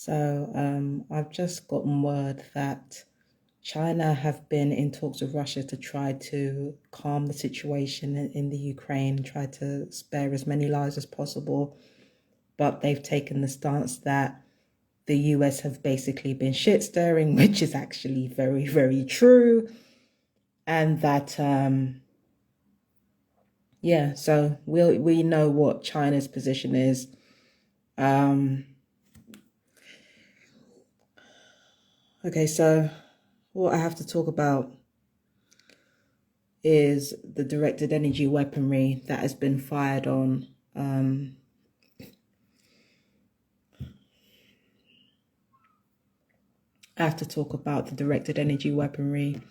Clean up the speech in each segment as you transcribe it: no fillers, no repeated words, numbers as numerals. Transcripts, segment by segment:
I've just gotten word that China have been in talks with Russia to try to calm the situation in the Ukraine, try to spare as many lives as possible. But they've taken the stance that the US have basically been shit stirring, which is actually very, very true. And that, so we know what China's position is. Okay, so what I have to talk about is the directed energy weaponry that has been fired on I have to talk about the directed energy weaponry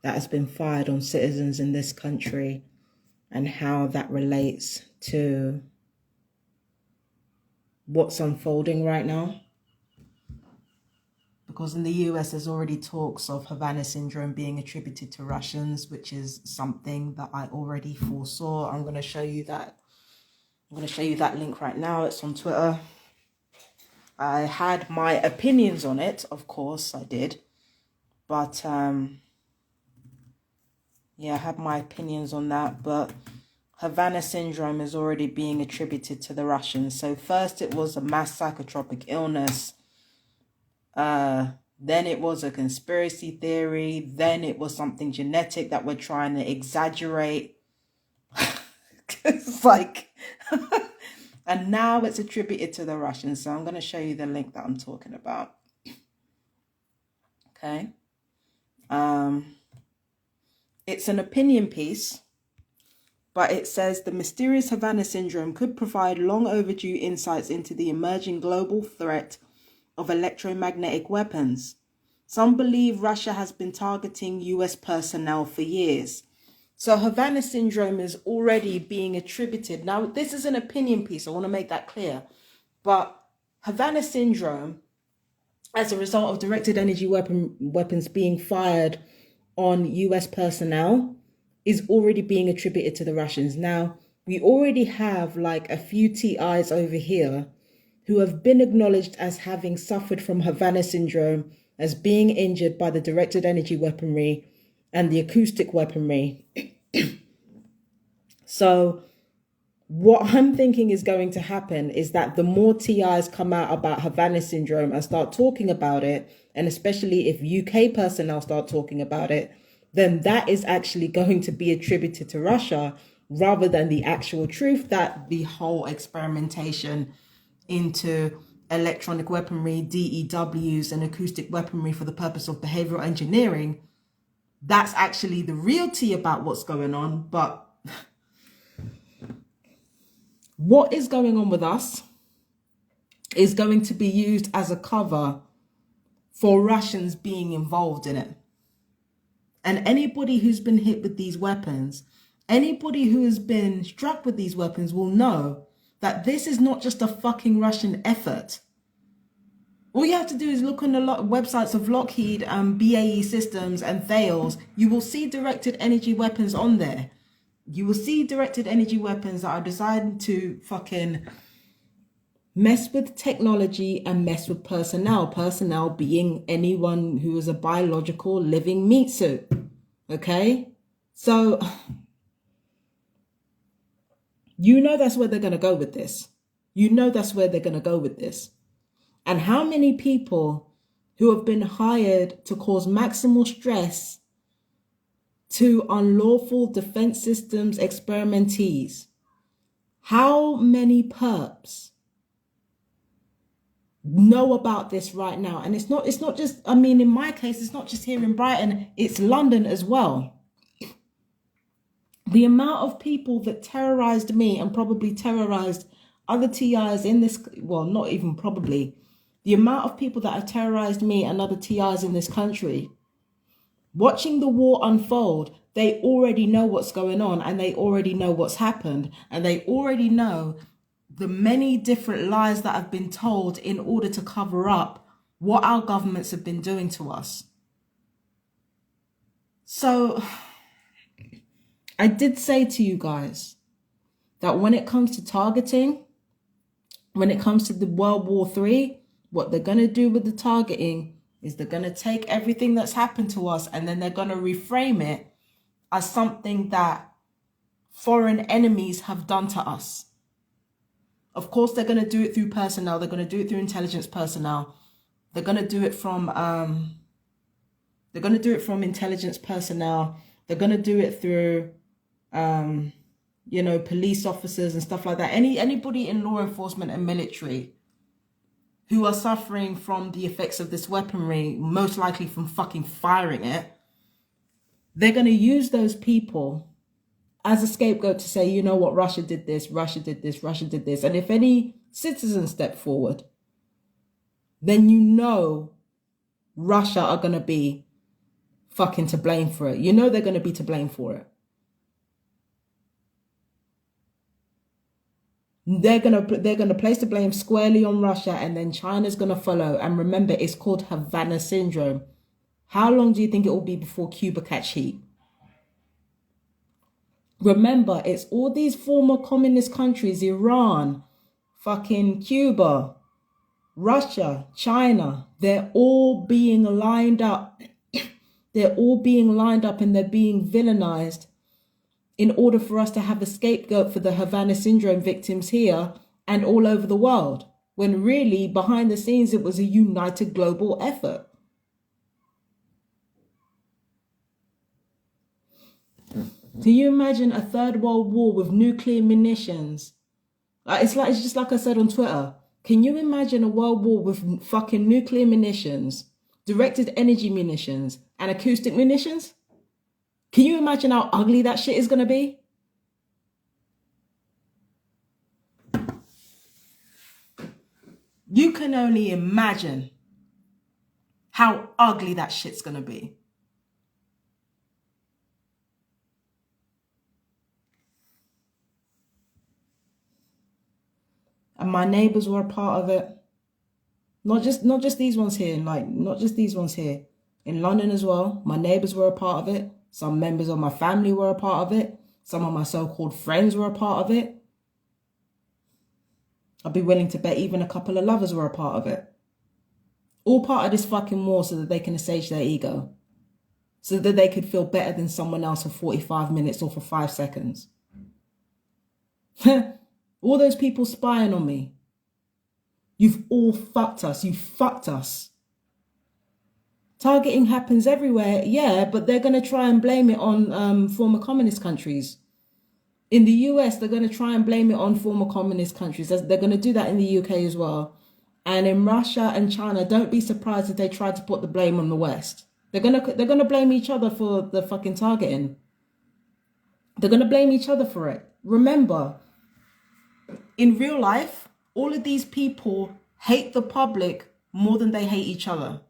that has been fired on citizens in this country and how that relates to what's unfolding right now. Because in the US, there's already talks of Havana syndrome being attributed to Russians, which is something that I already foresaw. I'm going to show you that. I'm going to show you that link right now. It's on Twitter. I had my opinions on it, of course I did. But, I had my opinions on that. But Havana syndrome is already being attributed to the Russians. So first it was a mass psychotropic illness. Then it was a conspiracy theory. Then it was something genetic that we're trying to exaggerate. It's like, and now it's attributed to the Russians. So I'm going to show you the link that I'm talking about. Okay. It's an opinion piece, but it says the mysterious Havana syndrome could provide long overdue insights into the emerging global threat of electromagnetic weapons. Some believe Russia has been targeting US personnel for years. So Havana syndrome is already being attributed. Now, this is an opinion piece. I want to make that clear. But Havana syndrome, as a result of directed energy weapons being fired on US personnel, is already being attributed to the Russians. Now, we already have like a few TIs over here who have been acknowledged as having suffered from Havana syndrome, as being injured by the directed energy weaponry and the acoustic weaponry. So what I'm thinking is going to happen is that the more TIs come out about Havana syndrome and start talking about it, and especially if UK personnel start talking about it, then that is actually going to be attributed to Russia rather than the actual truth that the whole experimentation into electronic weaponry, DEWs, and acoustic weaponry for the purpose of behavioral engineering, that's actually the reality about what's going on. But what is going on with us is going to be used as a cover for Russians being involved in it. And anybody who's been hit with these weapons, anybody who has been struck with these weapons will know that this is not just a fucking Russian effort. All you have to do is look on the websites of Lockheed and BAE Systems and Thales. You will see directed energy weapons on there. You will see directed energy weapons that are designed to fucking mess with technology and mess with personnel. Personnel being anyone who is a biological living meat suit. Okay? So you know that's where they're going to go with this. You know that's where they're going to go with this. And how many people who have been hired to cause maximal stress to unlawful defense systems experimentees, how many perps know about this right now? And it's not just, I mean, in my case, it's not just here in Brighton, it's London as well. The amount of people that terrorized me and probably terrorized other TIs in this, well, not even probably, the amount of people that have terrorized me and other TIs in this country, watching the war unfold, they already know what's going on and they already know what's happened and they already know the many different lies that have been told in order to cover up what our governments have been doing to us. So I did say to you guys that when it comes to targeting, when it comes to the World War III, What they're going to do with the targeting is they're going to take everything that's happened to us and then they're going to reframe it as something that foreign enemies have done to us. Of course, they're going to do it through personnel. They're going to do it through intelligence personnel. They're going to do it from intelligence personnel. They're going to do it through police officers and stuff like that. Anybody in law enforcement and military who are suffering from the effects of this weaponry, most likely from fucking firing it, they're going to use those people as a scapegoat to say, you know what, Russia did this, Russia did this, Russia did this. And if any citizens step forward, then you know Russia are going to be fucking to blame for it. You know they're going to be to blame for it. They're gonna place the blame squarely on Russia, and then China's gonna follow. And remember, it's called Havana syndrome. How long do you think it will be before Cuba catch heat? Remember, it's all these former communist countries: Iran, fucking Cuba, Russia, China. They're all being lined up. They're all being lined up, and they're being villainized in order for us to have a scapegoat for the Havana syndrome victims here and all over the world, when really behind the scenes it was a united global effort. Can you imagine a third world war with nuclear munitions? It's just like I said on Twitter. Can you imagine a world war with fucking nuclear munitions, directed energy munitions, and acoustic munitions? Can you imagine how ugly that shit is going to be? You can only imagine how ugly that shit's going to be. And my neighbors were a part of it. Not just these ones here, not just these ones here. In London as well, my neighbors were a part of it. Some members of my family were a part of it. Some of my so-called friends were a part of it. I'd be willing to bet even a couple of lovers were a part of it. All part of this fucking war so that they can assuage their ego. So that they could feel better than someone else for 45 minutes or for 5 seconds. All those people spying on me. You've all fucked us. You fucked us. Targeting happens everywhere, yeah, but they're going to try and blame it on former communist countries. In the US, they're going to try and blame it on former communist countries. They're going to do that in the UK as well. And in Russia and China, don't be surprised if they try to put the blame on the West. They're going to blame each other for the fucking targeting. They're going to blame each other for it. Remember, in real life, all of these people hate the public more than they hate each other.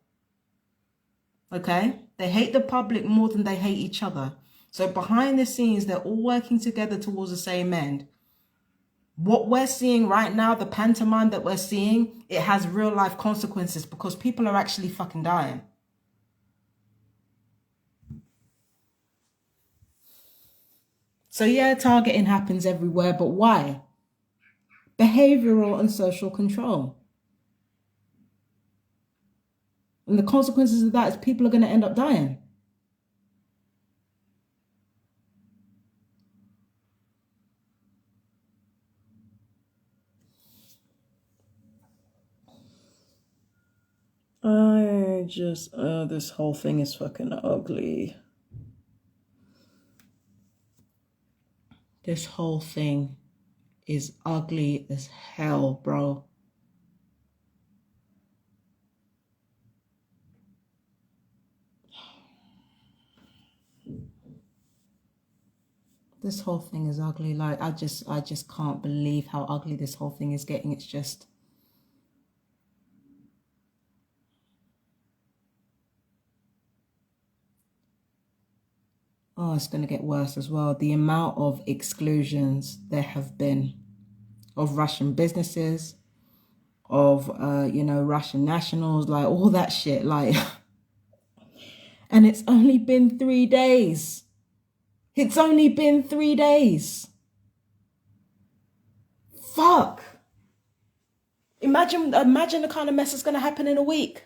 Okay? They hate the public more than they hate each other. So behind the scenes, they're all working together towards the same end. What we're seeing right now, the pantomime that we're seeing, it has real life consequences because people are actually fucking dying. So yeah, targeting happens everywhere, but why? Behavioral and social control. And the consequences of that is people are going to end up dying. This whole thing is fucking ugly. This whole thing is ugly as hell, bro. This whole thing is ugly. Like, I just can't believe how ugly this whole thing is getting. It's just... Oh, it's going to get worse as well. The amount of exclusions there have been of Russian businesses, of, Russian nationals, like all that shit. Like, and it's only been 3 days. It's only been 3 days. Fuck. Imagine the kind of mess that's going to happen in a week.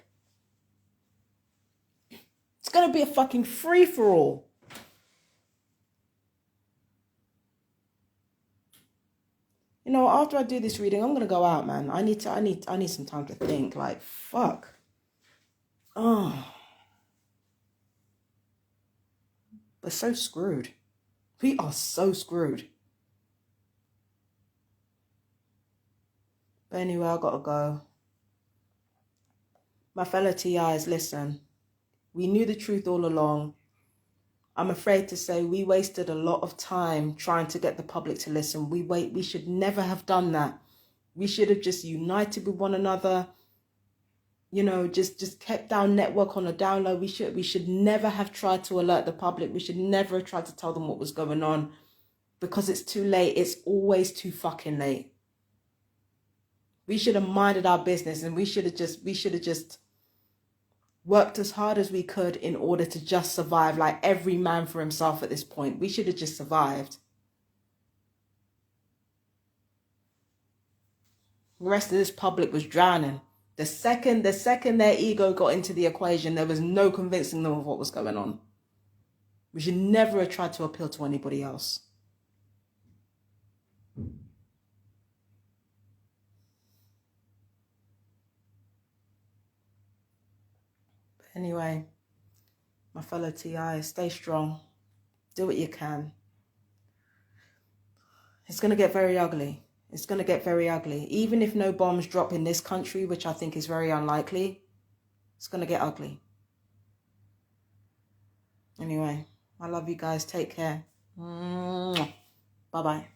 It's going to be a fucking free-for-all. You know, after I do this reading, I'm going to go out, man. I need some time to think. Like, fuck. Oh. We're so screwed. We are so screwed. But anyway, I gotta go. My fellow TIs, listen. We knew the truth all along. I'm afraid to say we wasted a lot of time trying to get the public to listen. We should never have done that. We should have just united with one another. You know, just kept our network on a down low. We should never have tried to alert the public. We should never have tried to tell them what was going on, because it's too late. It's always too fucking late. We should have minded our business, and we should have just worked as hard as we could in order to just survive, like every man for himself at this point. We should have just survived. The rest of this public was drowning. The second their ego got into the equation, there was no convincing them of what was going on. We should never have tried to appeal to anybody else. But anyway, my fellow TI, stay strong. Do what you can. It's going to get very ugly. It's going to get very ugly. Even if no bombs drop in this country, which I think is very unlikely, it's going to get ugly. Anyway, I love you guys. Take care. Bye-bye.